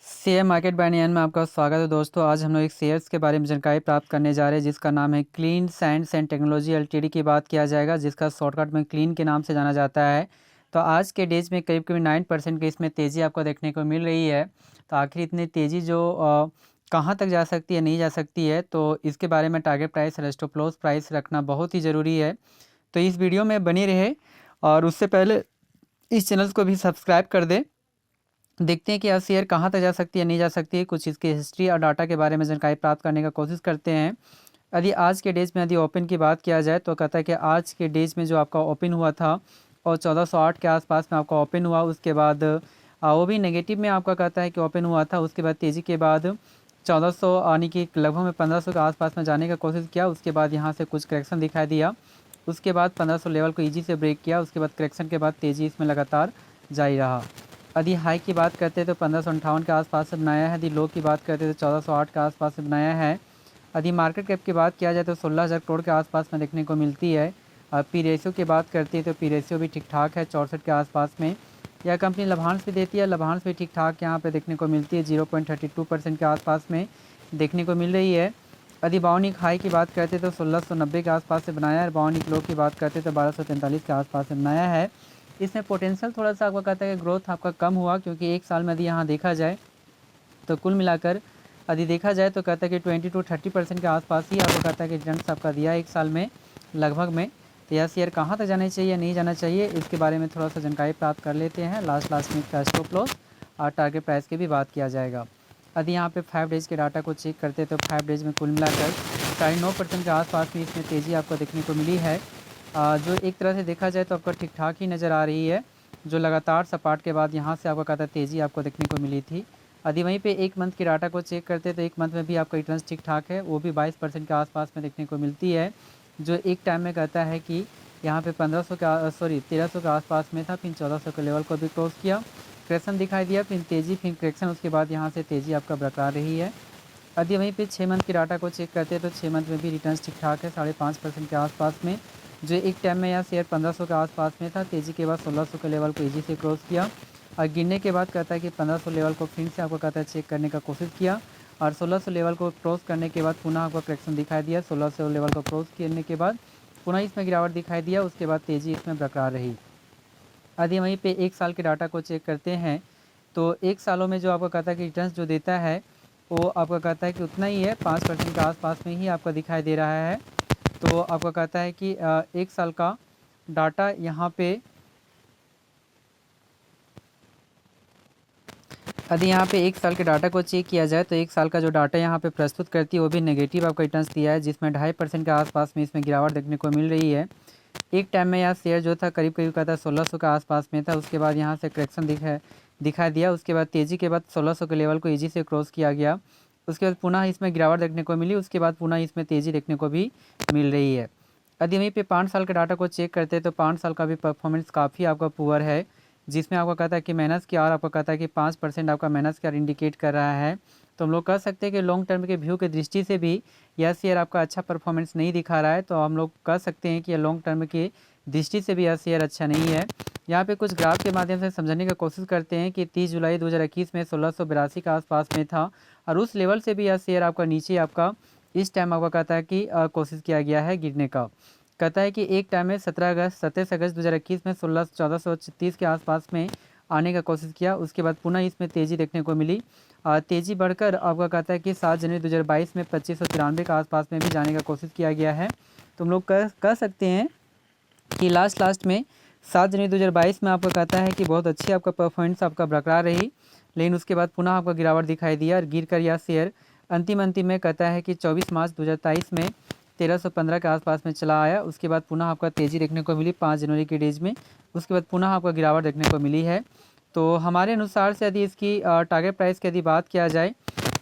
Share market bye में आपका स्वागत है दोस्तों। आज हम लोग एक शेयर्स के बारे में जानकारी प्राप्त करने जा रहे हैं जिसका नाम है clean science and technology LTD की बात किया जाएगा, जिसका शॉर्टकट में क्लीन के नाम से जाना जाता है। तो आज के डेज में करीब करीब 9% की इसमें तेज़ी आपको देखने को मिल रही है। तो आखिर इतनी तेज़ी जो कहाँ तक जा सकती है, नहीं जा सकती है, तो इसके बारे में टारगेट प्राइस और स्टॉप लॉस प्राइस रखना बहुत ही ज़रूरी है। तो इस वीडियो में बने रहे और उससे पहले इस चैनल को भी सब्सक्राइब कर दें। देखते हैं कि यह शेयर कहाँ तक जा सकती है, नहीं जा सकती है। कुछ इसकी हिस्ट्री और डाटा के बारे में जानकारी प्राप्त करने का कोशिश करते हैं। यदि आज के डेज में यदि ओपन की बात किया जाए तो कहता है कि आज के डेज में जो आपका ओपन हुआ था और 1408 के आसपास में आपका ओपन हुआ। उसके बाद वो भी नेगेटिव में आपका कहता है कि ओपन हुआ था। उसके बाद तेज़ी के बाद 1400 यानी कि लगभग में 1500 के आसपास में जाने का कोशिश किया। उसके बाद यहाँ से कुछ करेक्शन दिखाई दिया। उसके बाद 1500 लेवल को ईजी से ब्रेक किया। उसके बाद करेक्शन के बाद तेज़ी इसमें लगातार जारी रहा। यदि हाई की बात करते हैं तो 1558 के आसपास से बनाया है। यदि लो की बात करते हैं तो 1408 के आसपास से बनाया है। यदि मार्केट कैप की बात किया जाए तो 16,000 करोड़ के आसपास में देखने को मिलती है। और पी रेशियो की बात करती है तो पी रेशियो भी ठीक ठाक है 64 के आसपास में। यह कंपनी लाभांश भी देती है, लाभांश भी ठीक ठाक यहाँ पे देखने को मिलती है 0.32% के आसपास में देखने को मिल रही है। यदि बाउनिक हाई की बात करते तो 1690 के आसपास से बनाया है। बाउनिक लो की बात करते तो 1243 के आसपास से बनाया है। इसमें पोटेंशियल थोड़ा सा आपका कहता है कि ग्रोथ आपका कम हुआ, क्योंकि एक साल में यदि यहाँ देखा जाए तो कुल मिलाकर यदि देखा जाए तो कहता है कि 20 to 30% के आसपास ही आपको कहता है कि रिटर्न्स आपका दिया एक साल में लगभग में। तो यह शेयर कहाँ तक जाना चाहिए, नहीं जाना चाहिए, इसके बारे में थोड़ा सा जानकारी प्राप्त कर लेते हैं। लास्ट में इसका स्टॉप लॉस और टारगेट प्राइस की भी बात किया जाएगा। यदि यहाँ पे 5 डेज़ के डाटा को चेक करते हैं तो 5 डेज़ में कुल मिलाकर 9.5% के आसपास में इसमें तेज़ी आपको देखने को मिली है। जो एक तरह से देखा जाए तो आपको ठीक ठाक ही नज़र आ रही है। जो लगातार सपाट के बाद यहाँ से आपको कहता है तेज़ी आपको देखने को मिली थी। यदि वहीं पे एक मंथ के डाटा को चेक करते तो एक मंथ में भी आपका रिटर्न्स ठीक ठाक है, वो भी 22% के आसपास में देखने को मिलती है। जो एक टाइम में कहता है कि यहाँ पे 1300 के आसपास में था, फिर 1400 के लेवल को भी क्रॉस किया, करेक्शन दिखाई दिया, फिर तेज़ी, फिर करेक्शन, उसके बाद यहाँ से तेज़ी आपका बरकरार रही है। यदि वहीं पे 6 मंथ के डाटा को चेक करते हैं तो 6 मंथ में भी रिटर्न्स ठीक ठाक है 5.5% के आसपास में। जो एक टाइम में यह शेयर 1500 के आसपास में था, तेज़ी के बाद 1600 के लेवल को ईजी से क्रॉस किया और गिरने के बाद कहता है कि 1500 लेवल को फिर से आपको कहता है चेक करने का कोशिश किया और 1600 लेवल को क्रॉस करने के बाद पुनः आपको करेक्शन दिखाई दिया। 1600 लेवल को क्रॉस करने के बाद पुनः इसमें गिरावट दिखाई दिया। उसके बाद तेज़ी इसमें बरकरार रही। यदि वहीं पे एक साल के डाटा को चेक करते हैं तो एक सालों में जो आपको कहता है कि रिटर्न्स जो देता है वो आपका कहता है कि उतना ही है, 5% के आसपास में ही आपका दिखाई दे रहा है। तो आपका कहता है कि एक साल का डाटा यहाँ पे यदि यहाँ पे एक साल के डाटा को चेक किया जाए तो एक साल का जो डाटा यहाँ पे प्रस्तुत करती है वो भी नेगेटिव आपका रिटर्न्स दिया है, जिसमें 2.5% के आसपास में इसमें गिरावट देखने को मिल रही है। एक टाइम में यह शेयर जो था करीब करीब कहता है 1600 के आसपास में था। उसके बाद यहाँ से करेक्शन दिखाई दिया। उसके बाद तेज़ी के बाद 1600 के लेवल को ईजी से क्रॉस किया गया। उसके बाद पुनः इसमें गिरावट देखने को मिली। उसके बाद पुनः इसमें तेज़ी देखने को भी मिल रही है। यदि वहीं पे 5 साल के डाटा को चेक करते हैं तो 5 साल का भी परफॉर्मेंस काफ़ी आपका पुअर है, जिसमें आपका कहता है कि माइनस की आर आपका कहता है कि 5% आपका माइनस की आर इंडिकेट कर रहा है। तो हम लोग कह सकते हैं कि लॉन्ग टर्म के व्यू के दृष्टि से भी यह शेयर आपका अच्छा परफॉर्मेंस नहीं दिखा रहा है। तो हम लोग कह सकते हैं कि यह लॉन्ग टर्म की दृष्टि से भी यह शेयर अच्छा नहीं है। यहाँ पे कुछ ग्राफ के माध्यम से समझने की कोशिश करते हैं कि 30 जुलाई 2021 में 1682 के आसपास में था और उस लेवल से भी यह शेयर आपका नीचे आपका इस टाइम आपका कहता है कि कोशिश किया गया है गिरने का। कहता है कि एक टाइम में 27 अगस्त 2021 में 1430 के आसपास में आने का कोशिश किया। उसके बाद पुनः इसमें तेज़ी देखने को मिली। तेज़ी बढ़कर आपका कहता है कि 7 जनवरी 2022 में 2593 के आसपास में भी जाने का कोशिश किया गया है। तो हम लोग कह सकते हैं कि लास्ट में 7 जनवरी 2022 में आपका कहता है कि बहुत अच्छी आपका परफॉर्मेंस आपका बरकरार रही, लेकिन उसके बाद पुनः आपका गिरावट दिखाई दिया और गिर कर यह शेयर अंतिम में कहता है कि 24 मार्च 2023 में 1315 के आसपास में चला आया। उसके बाद पुनः आपका तेज़ी देखने को मिली 5 जनवरी के डेज में। उसके बाद पुनः आपका गिरावट देखने को मिली है। तो हमारे अनुसार से यदि इसकी टारगेट प्राइस की यदि बात किया जाए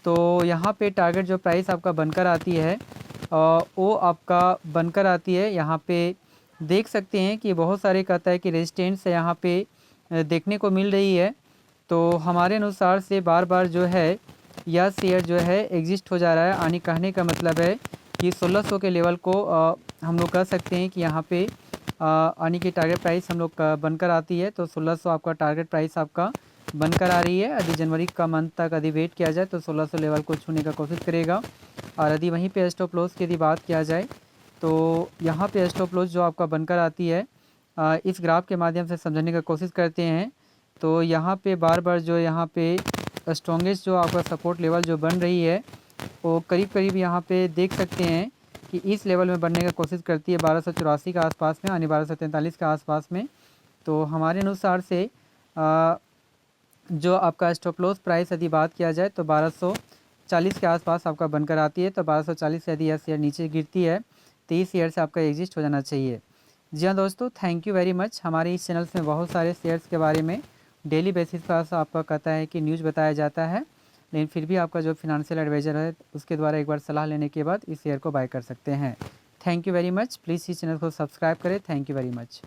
तो यहाँ पे टारगेट जो प्राइस आपका बनकर आती है वो आपका बनकर आती है, यहाँ पे देख सकते हैं कि बहुत सारे कहता है कि रेजिस्टेंस यहाँ पे देखने को मिल रही है। तो हमारे अनुसार से बार बार जो है यह शेयर जो है एग्जिस्ट हो जा रहा है। यानी कहने का मतलब है कि 1600 के लेवल को हम लोग कह सकते हैं कि यहाँ पे यानी कि टारगेट प्राइस हम लोग बनकर आती है। तो 1600 आपका टारगेट प्राइस आपका बनकर आ रही है। यदि जनवरी का मंथ तक यदि वेट किया जाए तो 1600 लेवल को छूने का कोशिश करेगा। और यदि वहीं पे स्टॉप लॉस की यदि बात किया जाए तो यहाँ पे स्टॉप लॉस जो आपका बनकर आती है, इस ग्राफ के माध्यम से समझने का कोशिश करते हैं। तो यहाँ पे बार बार जो यहाँ पे स्ट्रॉन्गेस्ट जो आपका सपोर्ट लेवल जो बन रही है वो करीब करीब यहाँ पे देख सकते हैं कि इस लेवल में बनने का कोशिश करती है 1284 के आसपास में, यानी 1243 के आसपास में। तो हमारे अनुसार से जो आपका स्टॉप लॉस प्राइस यदि बात किया जाए तो 1240 के आसपास आपका बनकर आती है। तो 1240 से यदि यह शेयर नीचे गिरती है तो इस शेयर से आपका एग्जिस्ट हो जाना चाहिए। जी हाँ दोस्तों, थैंक यू वेरी मच। हमारे इस चैनल में बहुत सारे शेयर्स के बारे में डेली बेसिस पर आपका कहता है कि न्यूज़ बताया जाता है, लेकिन फिर भी आपका जो फिनंशियल एडवाइज़र है उसके द्वारा एक बार सलाह लेने के बाद इस शेयर को बाय कर सकते हैं। Thank you very much. Please इस चैनल को सब्सक्राइब करें। Thank you very much.